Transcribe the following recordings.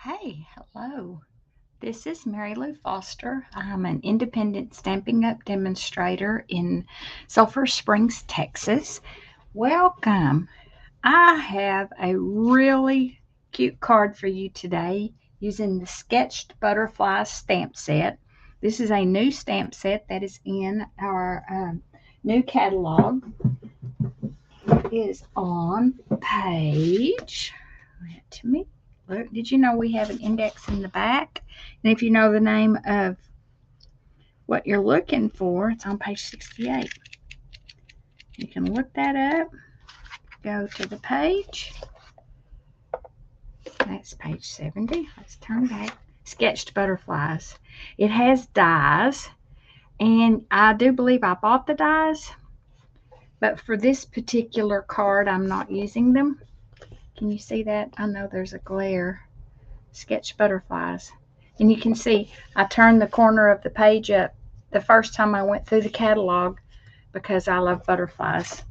Hey, hello. This is Mary Lou Foster. I'm an independent Stampin' Up! Demonstrator in Sulphur Springs, Texas. Welcome. I have a really cute card for you today using the Sketched Butterflies stamp set. This is a new stamp set that is in our new catalog. It is on page, wait to me. Look, did you know we have an index in the back? And if you know the name of what you're looking for, it's on page 68. You can look that up. Go to the page. That's page 70. Let's turn back. Sketched Butterflies. It has dies, and I do believe I bought the dies, but for this particular card, I'm not using them. Can you see that? I know there's a glare. Sketch Butterflies. And you can see I turned the corner of the page up the first time I went through the catalog because I love butterflies.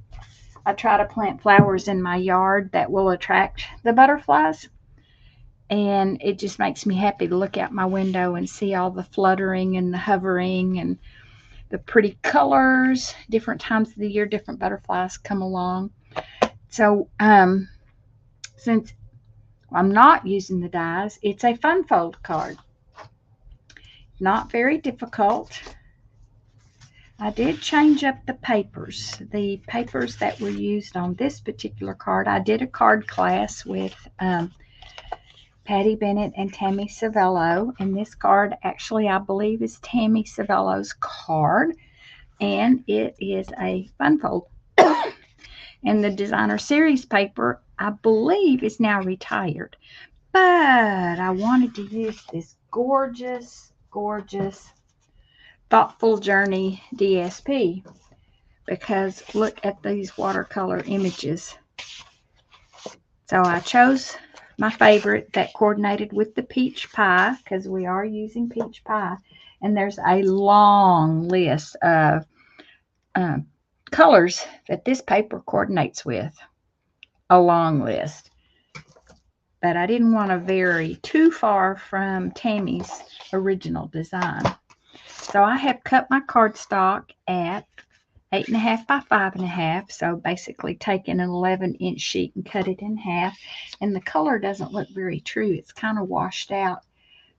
I try to plant flowers in my yard that will attract the butterflies, and it just makes me happy to look out my window and see all the fluttering and the hovering and the pretty colors. Different times of the year, different butterflies come along. So since I'm not using the dies, it's a fun fold card. Not very difficult. I did change up the papers. The papers that were used on this particular card, I did a card class with Patty Bennett and Tammy Savello. And this card actually, I believe, is Tammy Savello's card. And it is a fun fold. And the designer series paper, I believe, is now retired. But I wanted to use this gorgeous, gorgeous Thoughtful Journey DSP because look at these watercolor images. So I chose my favorite that coordinated with the peach pie because we are using peach pie. And there's a long list of colors that this paper coordinates with. A long list. But I didn't want to vary too far from Tammy's original design. So I have cut my cardstock at 8.5 by 5.5. So basically taking an 11-inch sheet and cut it in half. And the color doesn't look very true. It's kind of washed out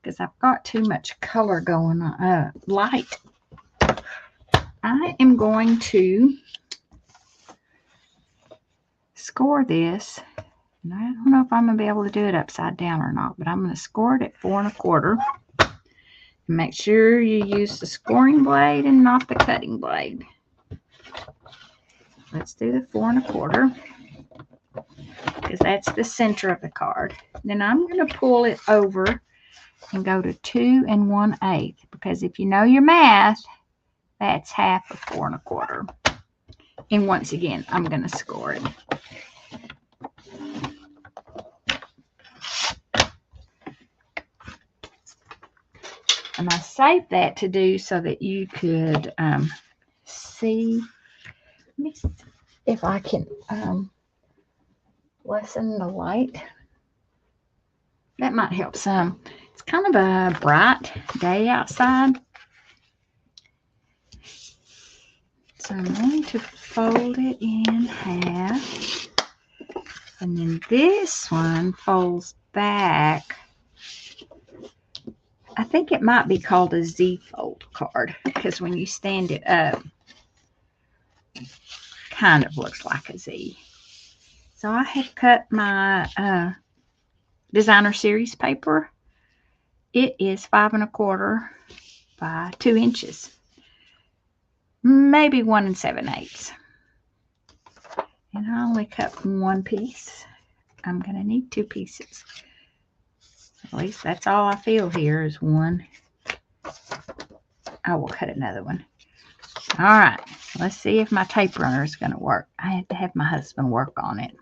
because I've got too much color going on, light. I am going to score this. And I don't know if I'm going to be able to do it upside down or not, but I'm going to score it at 4 1/4. Make sure you use the scoring blade and not the cutting blade. Let's do the 4 1/4 because that's the center of the card. Then I'm going to pull it over and go to 2 1/8 because if you know your math, that's half of 4 1/4. And once again, I'm going to score it. And I saved that to do so that you could see. Let me see if I can lessen the light. That might help some. It's kind of a bright day outside. So I'm going to fold it in half. And then this one folds back. I think it might be called a Z fold card because when you stand it up, it kind of looks like a Z. So I have cut my designer series paper. It is 5 1/4 by 2 inches, maybe 1 7/8. And I only cut one piece. I'm going to need 2 pieces. At least that's all I feel here is one. I will cut another one. All right, let's see if my tape runner is going to work. I had to have my husband work on it.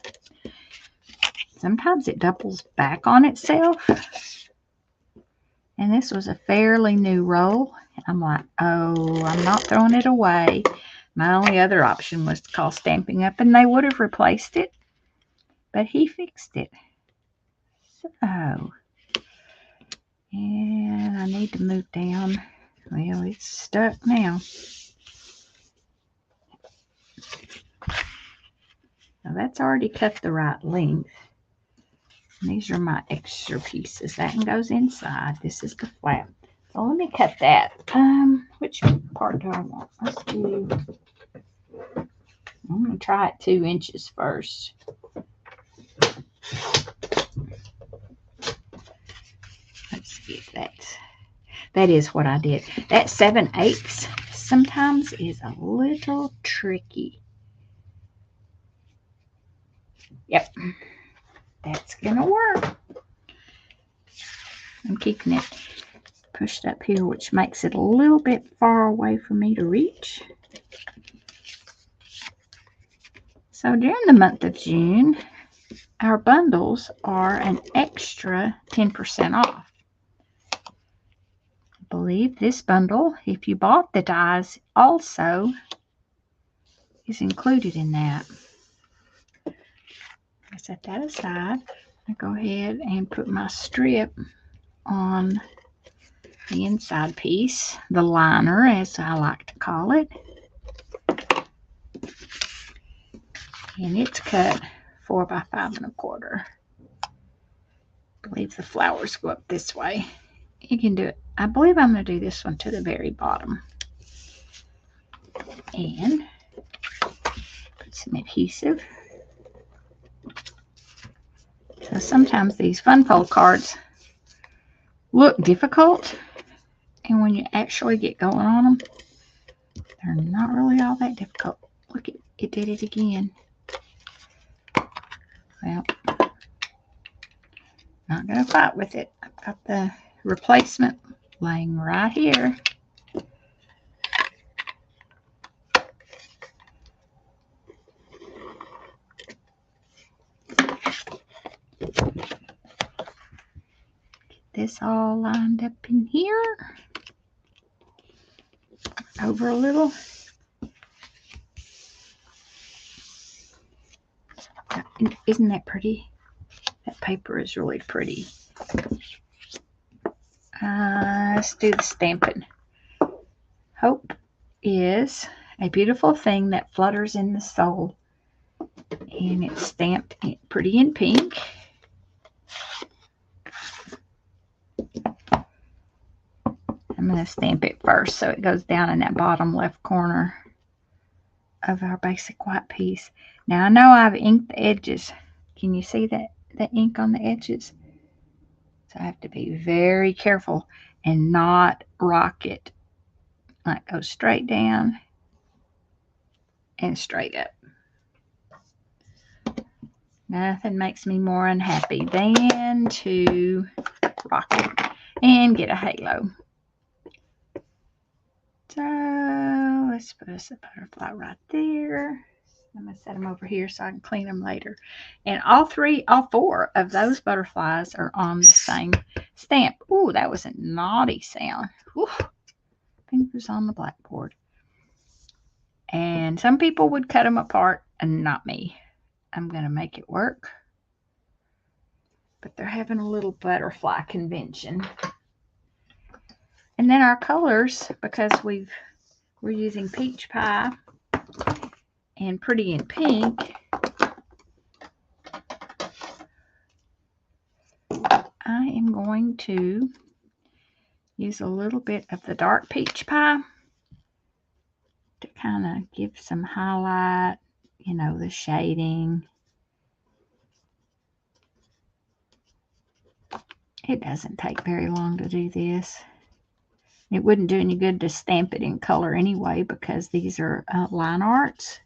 Sometimes it doubles back on itself. And this was a fairly new roll. I'm like, oh, I'm not throwing it away. My only other option was to call Stampin' Up! And they would have replaced it. But he fixed it. So And I need to move down. Well, it's stuck now. Now that's already cut the right length. And these are my extra pieces. That one goes inside. This is the flap. So let me cut that. Which part do I want? Let's do. I'm going to try it 2 inches first. Let's see if that is what I did. That 7/8 sometimes is a little tricky. Yep, that's gonna work. I'm keeping it pushed up here, which makes it a little bit far away for me to reach. So during the month of June, our bundles are an extra 10% off. I believe this bundle, if you bought the dies, also is included in that. I set that aside. I go ahead and put my strip on the inside piece, the liner as I like to call it. And it's cut 4 by 5 1/4. I believe the flowers go up this way. You can do it. I believe I'm going to do this one to the very bottom. And put some adhesive. So sometimes these fun fold cards look difficult, and when you actually get going on them, they're not really all that difficult. Look, it did it again. Well, not going to fight with it. I've got the replacement laying right here. Get this all lined up in here. Over a little. Isn't that pretty? That paper is really pretty. Let's do the stamping. Hope is a beautiful thing that flutters in the soul. And it's stamped pretty in pink. I'm going to stamp it first so it goes down in that bottom left corner of our basic white piece. Now I know I've inked the edges. Can you see that ink on the edges? So I have to be very careful and not rock it. Like go straight down and straight up. Nothing makes me more unhappy than to rock it and get a halo. So let's put us a butterfly right there. I'm going to set them over here so I can clean them later. And all 4 of those butterflies are on the same stamp. Ooh, that was a naughty sound. Whew. Fingers on the blackboard. And some people would cut them apart and not me. I'm going to make it work. But they're having a little butterfly convention. And then our colors, because we're using peach pie and pretty in pink, I am going to use a little bit of the dark peach pie to kind of give some highlight, you know, the shading. It doesn't take very long to do this. It wouldn't do any good to stamp it in color anyway because these are line arts.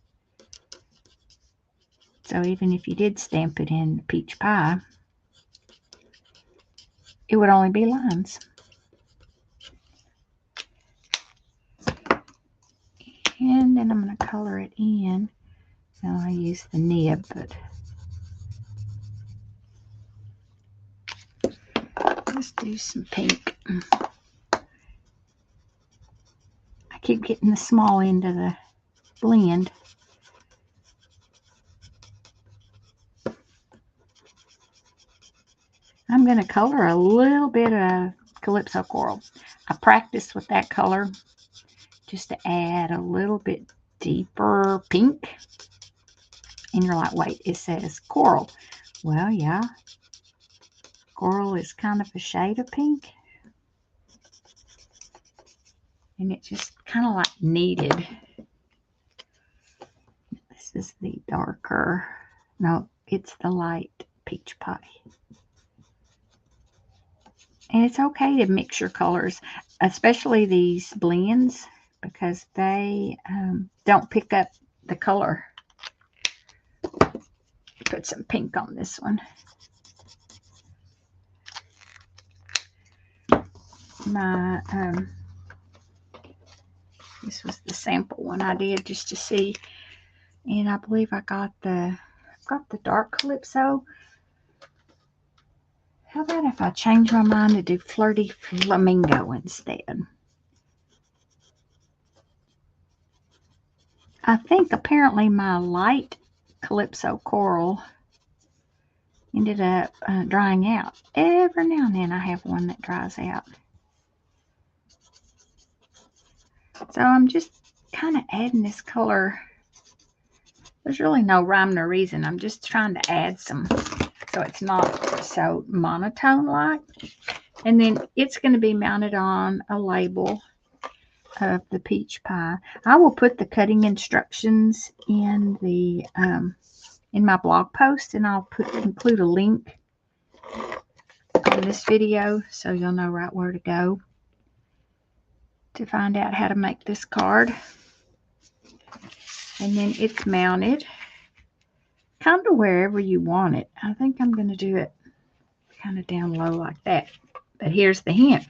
So even if you did stamp it in peach pie, it would only be lines. And then I'm going to color it in. So I use the nib, but let's do some pink. I keep getting the small end of the blend. I'm going to color a little bit of Calypso Coral. I practiced with that color just to add a little bit deeper pink. And you're like, wait, it says coral. Well, yeah, coral is kind of a shade of pink. And it just kind of like needed. This is the darker, no, it's the light peach pie. And it's okay to mix your colors, especially these blends, because they don't pick up the color. Put some pink on this one. My this was the sample one I did just to see, and I believe I got the dark Calypso. How about if I change my mind to do Flirty Flamingo instead? I think apparently my light Calypso Coral ended up drying out. Every now and then I have one that dries out. So I'm just kind of adding this color. There's really no rhyme or reason. I'm just trying to add some so it's not so monotone like. And then it's going to be mounted on a label of the peach pie. I will put the cutting instructions in the in my blog post, and I'll include a link on this video so you'll know right where to go to find out how to make this card. And then it's mounted kind of wherever you want it. I think I'm going to do it kind of down low like that. But here's the hint.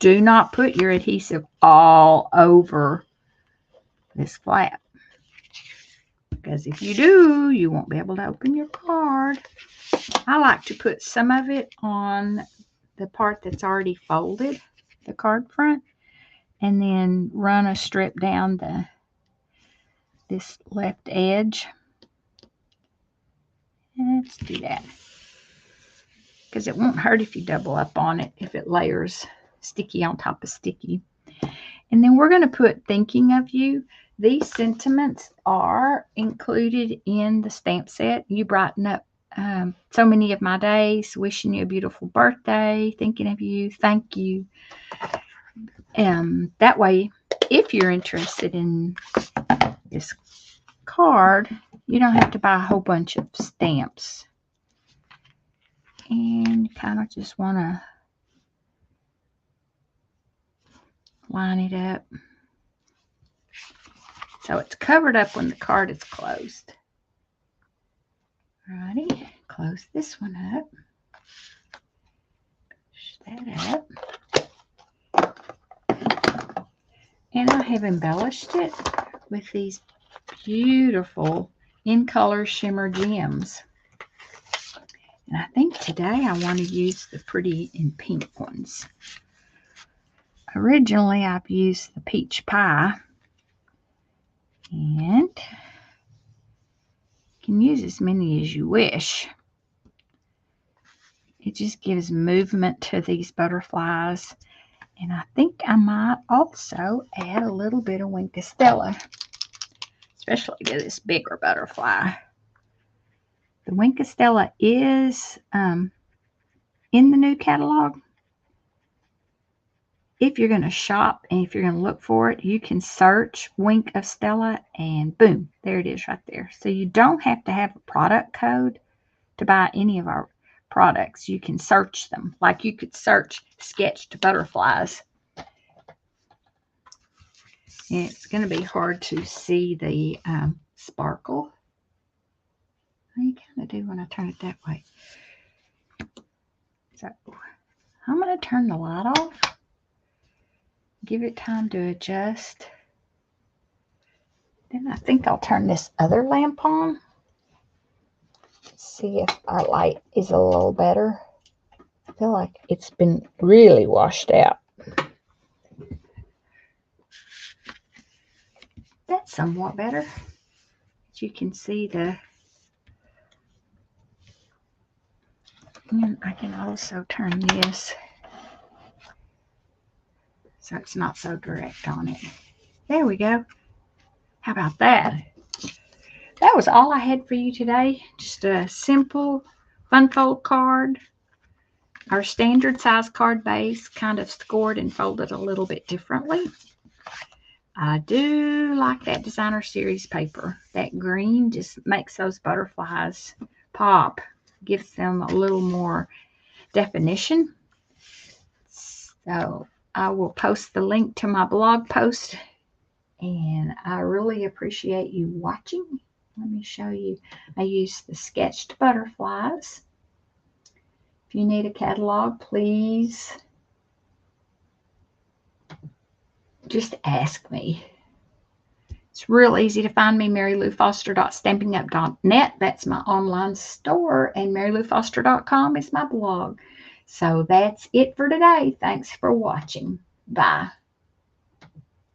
Do not put your adhesive all over this flap, because if you do, you won't be able to open your card. I like to put some of it on the part that's already folded, the card front, and then run a strip down this left edge. Let's do that, because it won't hurt if you double up on it, if it layers sticky on top of sticky. And then we're going to put thinking of you. These sentiments are included in the stamp set. You brighten up so many of my days, wishing you a beautiful birthday, thinking of you, thank you. That way, if you're interested in this card, you don't have to buy a whole bunch of stamps. And kind of just want to line it up so it's covered up when the card is closed. Alrighty, close this one up. Push that up. And I have embellished it with these beautiful in color shimmer gems. And I think today I want to use the pretty and pink ones. Originally I've used the peach pie, and you can use as many as you wish. It just gives movement to these butterflies. And I think I might also add a little bit of Wink of Stella, especially to this bigger butterfly. The Wink of Stella is in the new catalog. If you're going to shop and if you're going to look for it, you can search Wink of Stella and boom, there it is right there. So you don't have to have a product code to buy any of our products. You can search them like you could search sketched butterflies. And it's going to be hard to see the sparkle. You kind of do when I turn it that way. So I'm going to turn the light off. Give it time to adjust. Then I think I'll turn this other lamp on. See if our light is a little better. I feel like it's been really washed out. That's somewhat better. You can see the, and I can also turn this so it's not so direct on it. There we go. How about that? That was all I had for you today. Just a simple fun fold card. Our standard size card base, kind of scored and folded a little bit differently. I do like that designer series paper. That green just makes those butterflies pop, gives them a little more definition. So I will post the link to my blog post, and I really appreciate you watching. Let me show you. I use the sketched butterflies. If you need a catalog, please just ask me. It's real easy to find me, maryloufoster.stampinup.net. That's my online store, and maryloufoster.com is my blog. So that's it for today. Thanks for watching. Bye.